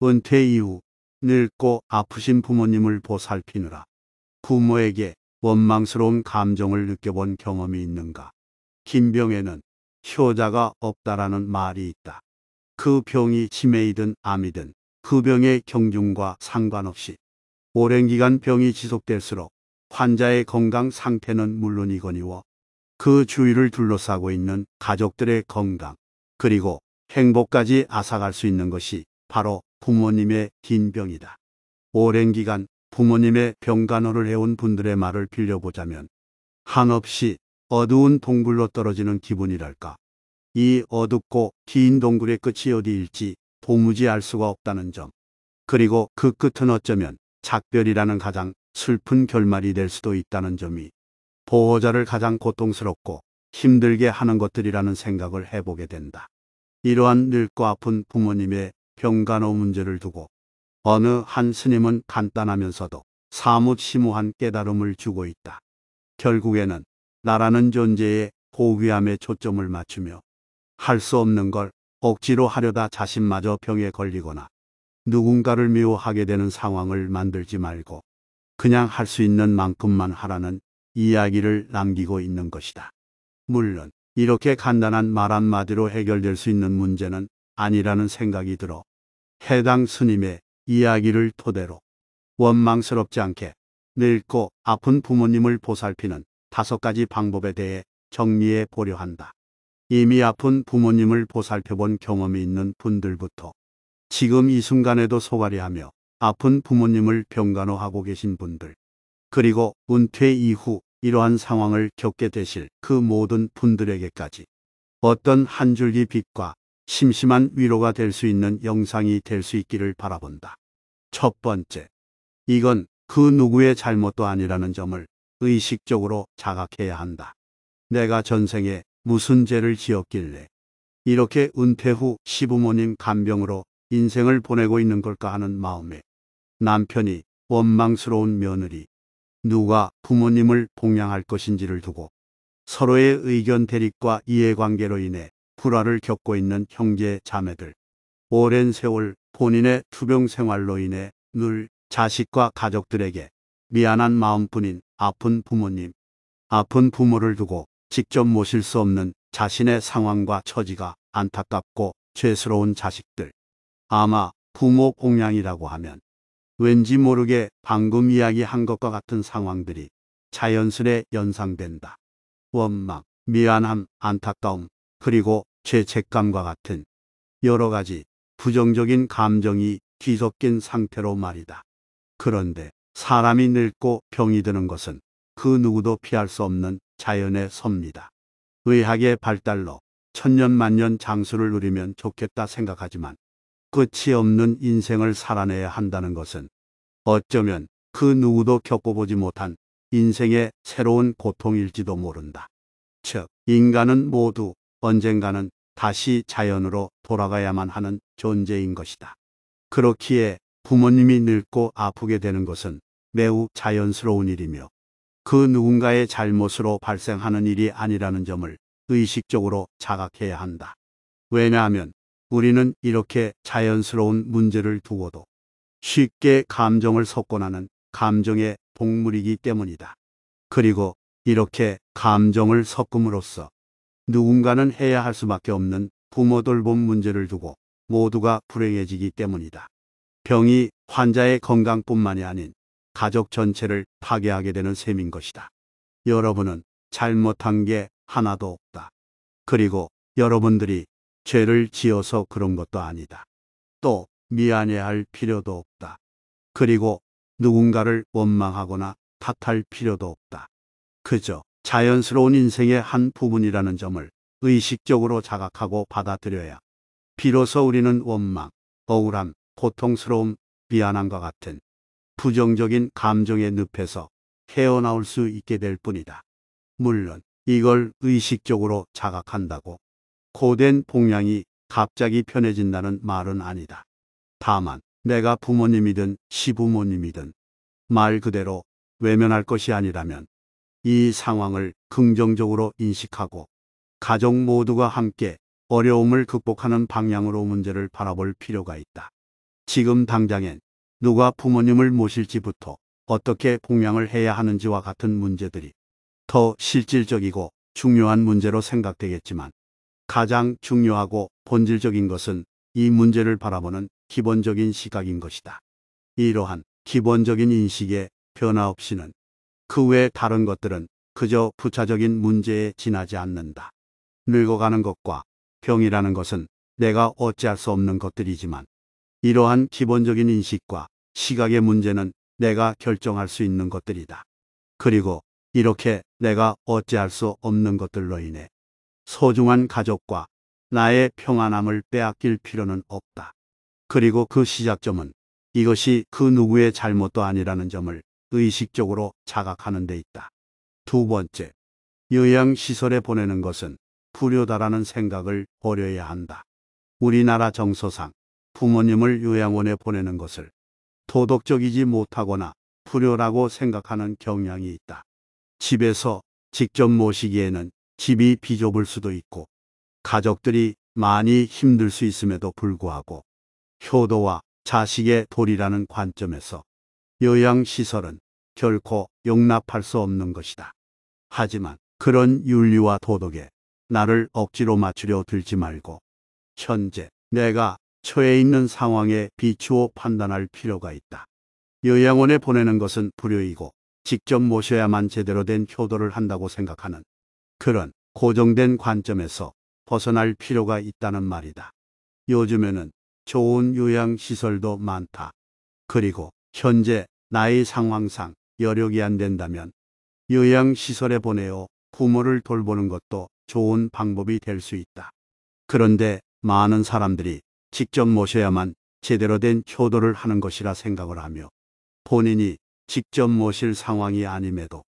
은퇴 이후 늙고 아프신 부모님을 보살피느라 부모에게 원망스러운 감정을 느껴본 경험이 있는가? 김병에는 효자가 없다라는 말이 있다. 그 병이 치매이든 암이든 그 병의 경중과 상관없이 오랜 기간 병이 지속될수록 환자의 건강 상태는 물론이거니와 그 주위를 둘러싸고 있는 가족들의 건강 그리고 행복까지 앗아갈 수 있는 것이 바로 부모님의 긴 병이다. 오랜 기간 부모님의 병간호를 해온 분들의 말을 빌려보자면 한없이 어두운 동굴로 떨어지는 기분이랄까. 이 어둡고 긴 동굴의 끝이 어디일지 도무지 알 수가 없다는 점. 그리고 그 끝은 어쩌면 작별이라는 가장 슬픈 결말이 될 수도 있다는 점이 보호자를 가장 고통스럽고 힘들게 하는 것들이라는 생각을 해보게 된다. 이러한 늙고 아픈 부모님의 병간호 문제를 두고 어느 한 스님은 간단하면서도 사뭇 심오한 깨달음을 주고 있다. 결국에는 나라는 존재의 고귀함에 초점을 맞추며 할 수 없는 걸 억지로 하려다 자신마저 병에 걸리거나 누군가를 미워하게 되는 상황을 만들지 말고 그냥 할 수 있는 만큼만 하라는 이야기를 남기고 있는 것이다. 물론 이렇게 간단한 말 한마디로 해결될 수 있는 문제는 아니라는 생각이 들어 해당 스님의 이야기를 토대로 원망스럽지 않게 늙고 아픈 부모님을 보살피는 5가지 방법에 대해 정리해 보려 한다. 이미 아픈 부모님을 보살펴본 경험이 있는 분들부터 지금 이 순간에도 소가리하며 아픈 부모님을 병간호하고 계신 분들, 그리고 은퇴 이후 이러한 상황을 겪게 되실 그 모든 분들에게까지 어떤 한 줄기 빛과 심심한 위로가 될 수 있는 영상이 될 수 있기를 바라본다. 첫 번째, 이건 그 누구의 잘못도 아니라는 점을 의식적으로 자각해야 한다. 내가 전생에 무슨 죄를 지었길래 이렇게 은퇴 후 시부모님 간병으로 인생을 보내고 있는 걸까 하는 마음에 남편이 원망스러운 며느리, 누가 부모님을 봉양할 것인지를 두고 서로의 의견 대립과 이해관계로 인해 불화를 겪고 있는 형제 자매들, 오랜 세월 본인의 투병 생활로 인해 늘 자식과 가족들에게 미안한 마음뿐인 아픈 부모님, 아픈 부모를 두고 직접 모실 수 없는 자신의 상황과 처지가 안타깝고 죄스러운 자식들. 아마 부모 봉양이라고 하면 왠지 모르게 방금 이야기한 것과 같은 상황들이 자연스레 연상된다. 원망, 미안함, 안타까움, 그리고 죄책감과 같은 여러 가지 부정적인 감정이 뒤섞인 상태로 말이다. 그런데 사람이 늙고 병이 드는 것은 그 누구도 피할 수 없는 자연의 섭니다. 의학의 발달로 천년만년 장수를 누리면 좋겠다 생각하지만 끝이 없는 인생을 살아내야 한다는 것은 어쩌면 그 누구도 겪어보지 못한 인생의 새로운 고통일지도 모른다. 즉, 인간은 모두 언젠가는 다시 자연으로 돌아가야만 하는 존재인 것이다. 그렇기에 부모님이 늙고 아프게 되는 것은 매우 자연스러운 일이며 그 누군가의 잘못으로 발생하는 일이 아니라는 점을 의식적으로 자각해야 한다. 왜냐하면 우리는 이렇게 자연스러운 문제를 두고도 쉽게 감정을 섞어나는 감정의 동물이기 때문이다. 그리고 이렇게 감정을 섞음으로써 누군가는 해야 할 수밖에 없는 부모 돌봄 문제를 두고 모두가 불행해지기 때문이다. 병이 환자의 건강뿐만이 아닌 가족 전체를 파괴하게 되는 셈인 것이다. 여러분은 잘못한 게 하나도 없다. 그리고 여러분들이 죄를 지어서 그런 것도 아니다. 또 미안해할 필요도 없다. 그리고 누군가를 원망하거나 탓할 필요도 없다. 그저 자연스러운 인생의 한 부분이라는 점을 의식적으로 자각하고 받아들여야 비로소 우리는 원망, 억울함, 고통스러움, 미안함과 같은 부정적인 감정의 늪에서 헤어나올 수 있게 될 뿐이다. 물론 이걸 의식적으로 자각한다고 고된 봉양이 갑자기 편해진다는 말은 아니다. 다만 내가 부모님이든 시부모님이든 말 그대로 외면할 것이 아니라면 이 상황을 긍정적으로 인식하고 가족 모두가 함께 어려움을 극복하는 방향으로 문제를 바라볼 필요가 있다. 지금 당장엔 누가 부모님을 모실지부터 어떻게 봉양을 해야 하는지와 같은 문제들이 더 실질적이고 중요한 문제로 생각되겠지만 가장 중요하고 본질적인 것은 이 문제를 바라보는 기본적인 시각인 것이다. 이러한 기본적인 인식의 변화 없이는 그 외 다른 것들은 그저 부차적인 문제에 지나지 않는다. 늙어가는 것과 병이라는 것은 내가 어찌할 수 없는 것들이지만 이러한 기본적인 인식과 시각의 문제는 내가 결정할 수 있는 것들이다. 그리고 이렇게 내가 어찌할 수 없는 것들로 인해 소중한 가족과 나의 평안함을 빼앗길 필요는 없다. 그리고 그 시작점은 이것이 그 누구의 잘못도 아니라는 점을 의식적으로 자각하는 데 있다. 두 번째, 요양시설에 보내는 것은 불효다라는 생각을 버려야 한다. 우리나라 정서상 부모님을 요양원에 보내는 것을 도덕적이지 못하거나 불효라고 생각하는 경향이 있다. 집에서 직접 모시기에는 집이 비좁을 수도 있고 가족들이 많이 힘들 수 있음에도 불구하고 효도와 자식의 도리라는 관점에서 요양시설은 결코 용납할 수 없는 것이다. 하지만 그런 윤리와 도덕에 나를 억지로 맞추려 들지 말고 현재 내가 처해 있는 상황에 비추어 판단할 필요가 있다. 요양원에 보내는 것은 불효이고 직접 모셔야만 제대로 된 효도를 한다고 생각하는 그런 고정된 관점에서 벗어날 필요가 있다는 말이다. 요즘에는 좋은 요양시설도 많다. 그리고 현재 나의 상황상 여력이 안 된다면 요양시설에 보내어 부모를 돌보는 것도 좋은 방법이 될 수 있다. 그런데 많은 사람들이 직접 모셔야만 제대로 된 효도를 하는 것이라 생각을 하며 본인이 직접 모실 상황이 아님에도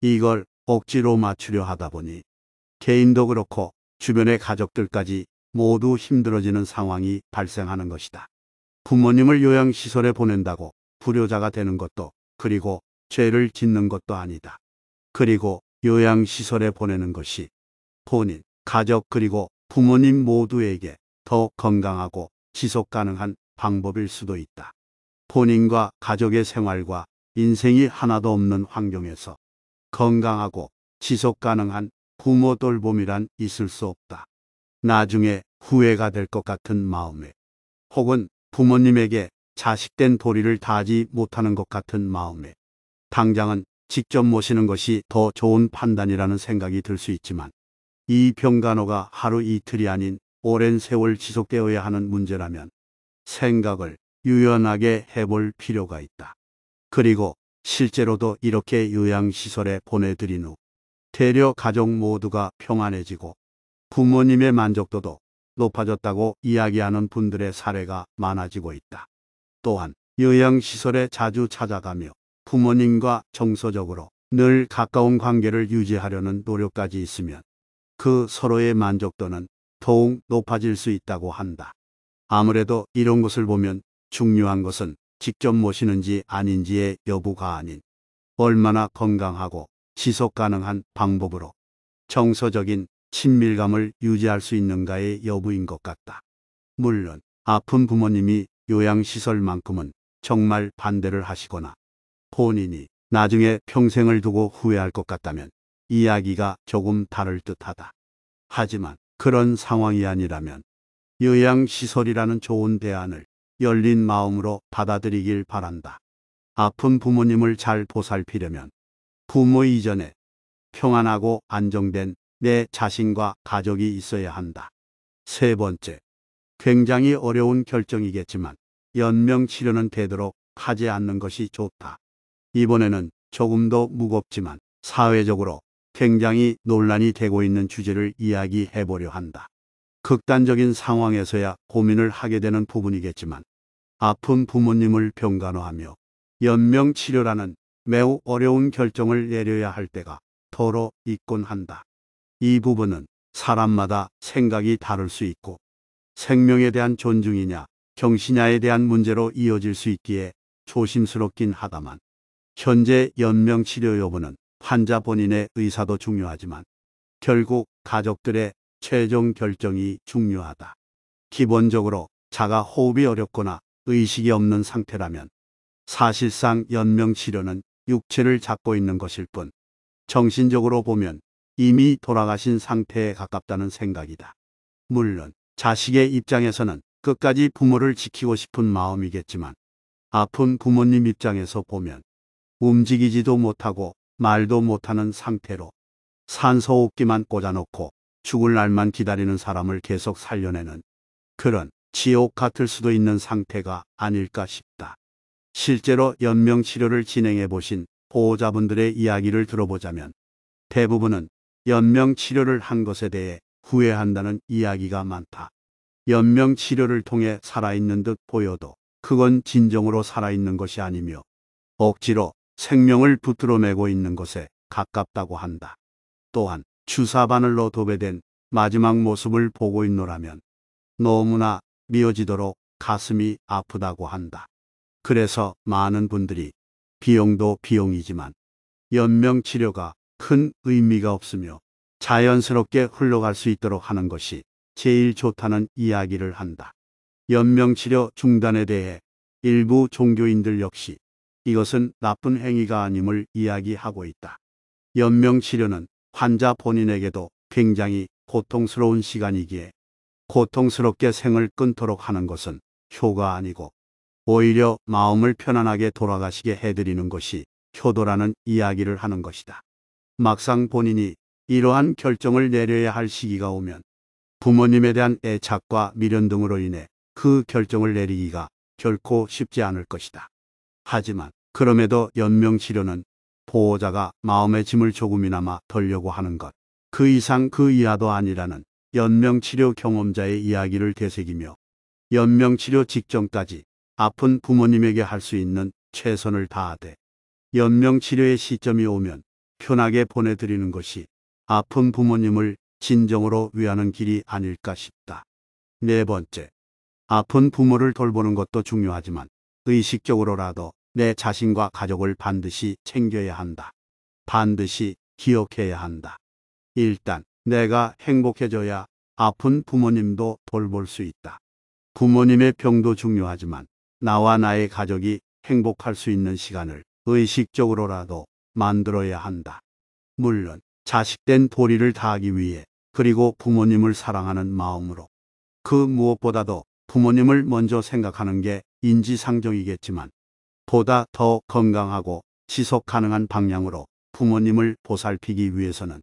이걸 억지로 맞추려 하다 보니 개인도 그렇고 주변의 가족들까지 모두 힘들어지는 상황이 발생하는 것이다. 부모님을 요양시설에 보낸다고 불효자가 되는 것도 그리고 죄를 짓는 것도 아니다. 그리고 요양시설에 보내는 것이 본인, 가족 그리고 부모님 모두에게 더 건강하고 지속 가능한 방법일 수도 있다. 본인과 가족의 생활과 인생이 하나도 없는 환경에서 건강하고 지속 가능한 부모 돌봄이란 있을 수 없다. 나중에 후회가 될 것 같은 마음에 혹은 부모님에게 자식된 도리를 다하지 못하는 것 같은 마음에 당장은 직접 모시는 것이 더 좋은 판단이라는 생각이 들 수 있지만 이 병간호가 하루 이틀이 아닌 오랜 세월 지속되어야 하는 문제라면 생각을 유연하게 해볼 필요가 있다. 그리고 실제로도 이렇게 요양시설에 보내드린 후 되려 가족 모두가 평안해지고 부모님의 만족도도 높아졌다고 이야기하는 분들의 사례가 많아지고 있다. 또한 요양시설에 자주 찾아가며 부모님과 정서적으로 늘 가까운 관계를 유지하려는 노력까지 있으면 그 서로의 만족도는 더욱 높아질 수 있다고 한다. 아무래도 이런 것을 보면 중요한 것은 직접 모시는지 아닌지의 여부가 아닌 얼마나 건강하고 지속 가능한 방법으로 정서적인 친밀감을 유지할 수 있는가의 여부인 것 같다. 물론 아픈 부모님이 요양시설만큼은 정말 반대를 하시거나 본인이 나중에 평생을 두고 후회할 것 같다면 이야기가 조금 다를 듯하다. 하지만 그런 상황이 아니라면 요양시설이라는 좋은 대안을 열린 마음으로 받아들이길 바란다. 아픈 부모님을 잘 보살피려면 부모 이전에 평안하고 안정된 내 자신과 가족이 있어야 한다. 세 번째, 굉장히 어려운 결정이겠지만 연명치료는 되도록 하지 않는 것이 좋다. 이번에는 조금 더 무겁지만 사회적으로 굉장히 논란이 되고 있는 주제를 이야기해 보려 한다. 극단적인 상황에서야 고민을 하게 되는 부분이겠지만 아픈 부모님을 병간호하며 연명치료라는 매우 어려운 결정을 내려야 할 때가 더러 있곤 한다. 이 부분은 사람마다 생각이 다를 수 있고 생명에 대한 존중이냐 경시냐에 대한 문제로 이어질 수 있기에 조심스럽긴 하다만 현재 연명치료 여부는 환자 본인의 의사도 중요하지만 결국 가족들의 최종 결정이 중요하다. 기본적으로 자가 호흡이 어렵거나 의식이 없는 상태라면 사실상 연명치료는 육체를 잡고 있는 것일 뿐 정신적으로 보면 이미 돌아가신 상태에 가깝다는 생각이다. 물론 자식의 입장에서는 끝까지 부모를 지키고 싶은 마음이겠지만 아픈 부모님 입장에서 보면 움직이지도 못하고 말도 못하는 상태로 산소호흡기만 꽂아놓고 죽을 날만 기다리는 사람을 계속 살려내는 그런 지옥 같을 수도 있는 상태가 아닐까 싶다. 실제로 연명치료를 진행해 보신 보호자분들의 이야기를 들어보자면 대부분은 연명치료를 한 것에 대해 후회한다는 이야기가 많다. 연명치료를 통해 살아있는 듯 보여도 그건 진정으로 살아있는 것이 아니며 억지로 생명을 붙들어 매고 있는 것에 가깝다고 한다. 또한 주사바늘로 도배된 마지막 모습을 보고 있노라면 너무나 미워지도록 가슴이 아프다고 한다. 그래서 많은 분들이 비용도 비용이지만 연명치료가 큰 의미가 없으며 자연스럽게 흘러갈 수 있도록 하는 것이 제일 좋다는 이야기를 한다. 연명치료 중단에 대해 일부 종교인들 역시 이것은 나쁜 행위가 아님을 이야기하고 있다. 연명치료는 환자 본인에게도 굉장히 고통스러운 시간이기에 고통스럽게 생을 끊도록 하는 것은 효가 아니고 오히려 마음을 편안하게 돌아가시게 해드리는 것이 효도라는 이야기를 하는 것이다. 막상 본인이 이러한 결정을 내려야 할 시기가 오면 부모님에 대한 애착과 미련 등으로 인해 그 결정을 내리기가 결코 쉽지 않을 것이다. 하지만 그럼에도 연명치료는 보호자가 마음의 짐을 조금이나마 덜려고 하는 것, 그 이상 그 이하도 아니라는 연명치료 경험자의 이야기를 되새기며 연명치료 직전까지 아픈 부모님에게 할 수 있는 최선을 다하되 연명치료의 시점이 오면 편하게 보내드리는 것이 아픈 부모님을 진정으로 위하는 길이 아닐까 싶다. 네 번째, 아픈 부모를 돌보는 것도 중요하지만 의식적으로라도 내 자신과 가족을 반드시 챙겨야 한다. 반드시 기억해야 한다. 일단 내가 행복해져야 아픈 부모님도 돌볼 수 있다. 부모님의 병도 중요하지만 나와 나의 가족이 행복할 수 있는 시간을 의식적으로라도 만들어야 한다. 물론 자식된 도리를 다하기 위해 그리고 부모님을 사랑하는 마음으로 그 무엇보다도 부모님을 먼저 생각하는 게 인지상정이겠지만 보다 더 건강하고 지속 가능한 방향으로 부모님을 보살피기 위해서는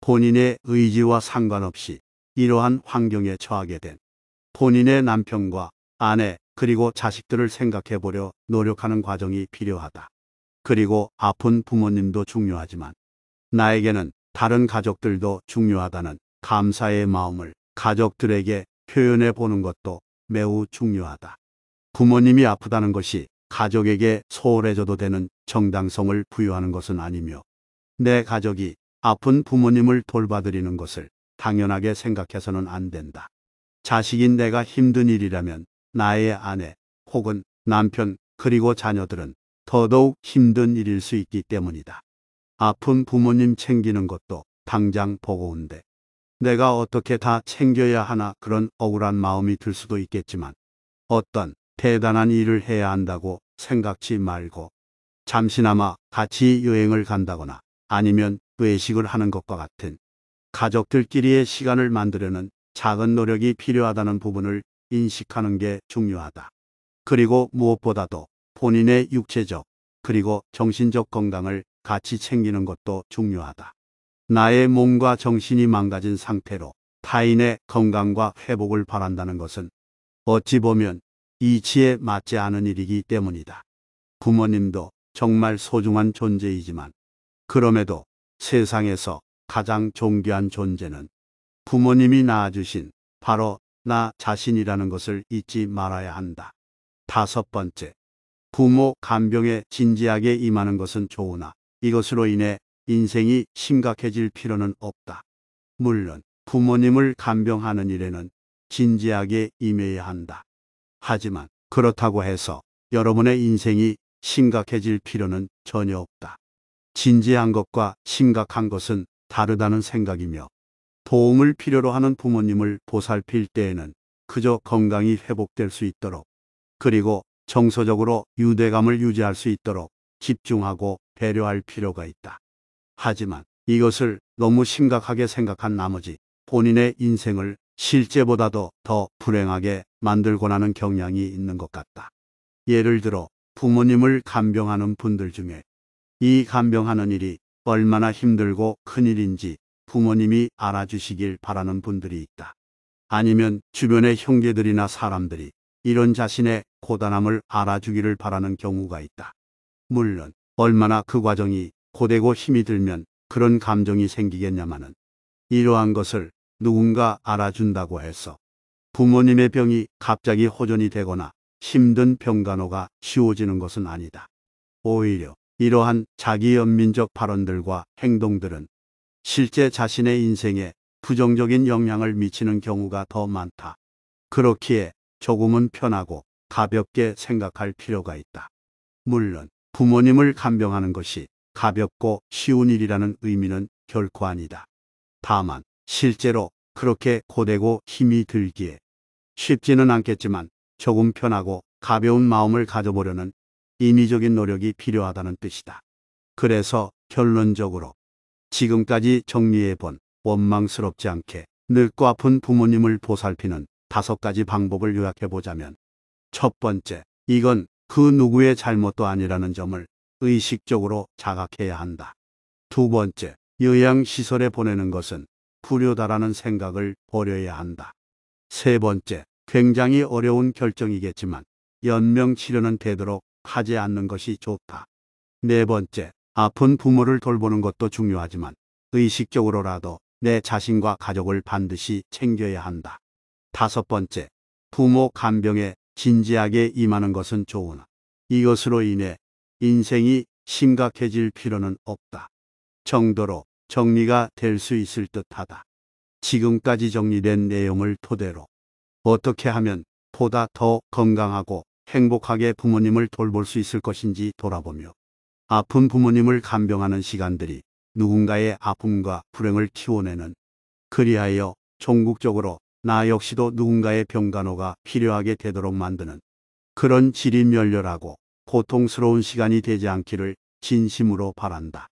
본인의 의지와 상관없이 이러한 환경에 처하게 된 본인의 남편과 아내 그리고 자식들을 생각해 보려 노력하는 과정이 필요하다. 그리고 아픈 부모님도 중요하지만 나에게는 다른 가족들도 중요하다는 감사의 마음을 가족들에게 표현해 보는 것도 매우 중요하다. 부모님이 아프다는 것이 가족에게 소홀해져도 되는 정당성을 부여하는 것은 아니며 내 가족이 아픈 부모님을 돌봐드리는 것을 당연하게 생각해서는 안 된다. 자식인 내가 힘든 일이라면 나의 아내 혹은 남편 그리고 자녀들은 더더욱 힘든 일일 수 있기 때문이다. 아픈 부모님 챙기는 것도 당장 버거운데 내가 어떻게 다 챙겨야 하나 그런 억울한 마음이 들 수도 있겠지만 어떤 대단한 일을 해야 한다고 생각지 말고 잠시나마 같이 여행을 간다거나 아니면 외식을 하는 것과 같은 가족들끼리의 시간을 만들려는 작은 노력이 필요하다는 부분을 인식하는 게 중요하다. 그리고 무엇보다도 본인의 육체적 그리고 정신적 건강을 같이 챙기는 것도 중요하다. 나의 몸과 정신이 망가진 상태로 타인의 건강과 회복을 바란다는 것은 어찌 보면 이치에 맞지 않은 일이기 때문이다. 부모님도 정말 소중한 존재이지만 그럼에도 세상에서 가장 존귀한 존재는 부모님이 낳아주신 바로 나 자신이라는 것을 잊지 말아야 한다. 다섯 번째, 부모 간병에 진지하게 임하는 것은 좋으나 이것으로 인해 인생이 심각해질 필요는 없다. 물론 부모님을 간병하는 일에는 진지하게 임해야 한다. 하지만 그렇다고 해서 여러분의 인생이 심각해질 필요는 전혀 없다. 진지한 것과 심각한 것은 다르다는 생각이며 도움을 필요로 하는 부모님을 보살필 때에는 그저 건강이 회복될 수 있도록 그리고 정서적으로 유대감을 유지할 수 있도록 집중하고 배려할 필요가 있다. 하지만 이것을 너무 심각하게 생각한 나머지 본인의 인생을 실제보다도 더 불행하게 만들곤 하는 경향이 있는 것 같다. 예를 들어 부모님을 간병하는 분들 중에 이 간병하는 일이 얼마나 힘들고 큰일인지 부모님이 알아주시길 바라는 분들이 있다. 아니면 주변의 형제들이나 사람들이 이런 자신의 고단함을 알아주기를 바라는 경우가 있다. 물론 얼마나 그 과정이 고되고 힘이 들면 그런 감정이 생기겠냐마는 이러한 것을 누군가 알아준다고 해서 부모님의 병이 갑자기 호전이 되거나 힘든 병간호가 쉬워지는 것은 아니다. 오히려 이러한 자기연민적 발언들과 행동들은 실제 자신의 인생에 부정적인 영향을 미치는 경우가 더 많다. 그렇기에 조금은 편하고 가볍게 생각할 필요가 있다. 물론 부모님을 간병하는 것이 가볍고 쉬운 일이라는 의미는 결코 아니다. 다만 실제로 그렇게 고되고 힘이 들기에 쉽지는 않겠지만 조금 편하고 가벼운 마음을 가져보려는 인위적인 노력이 필요하다는 뜻이다. 그래서 결론적으로 지금까지 정리해본 원망스럽지 않게 늙고 아픈 부모님을 보살피는 5가지 방법을 요약해보자면, 첫 번째, 이건 그 누구의 잘못도 아니라는 점을 의식적으로 자각해야 한다. 두 번째, 요양시설에 보내는 것은 불효다라는 생각을 버려야 한다. 세 번째, 굉장히 어려운 결정이겠지만 연명치료는 되도록 하지 않는 것이 좋다. 네 번째, 아픈 부모를 돌보는 것도 중요하지만 의식적으로라도 내 자신과 가족을 반드시 챙겨야 한다. 다섯 번째, 부모 간병에 진지하게 임하는 것은 좋으나 이것으로 인해 인생이 심각해질 필요는 없다 정도로 정리가 될 수 있을 듯하다. 지금까지 정리된 내용을 토대로 어떻게 하면 보다 더 건강하고 행복하게 부모님을 돌볼 수 있을 것인지 돌아보며 아픈 부모님을 간병하는 시간들이 누군가의 아픔과 불행을 키워내는, 그리하여 종국적으로 나 역시도 누군가의 병간호가 필요하게 되도록 만드는 그런 질이 멸렬하고 고통스러운 시간이 되지 않기를 진심으로 바란다.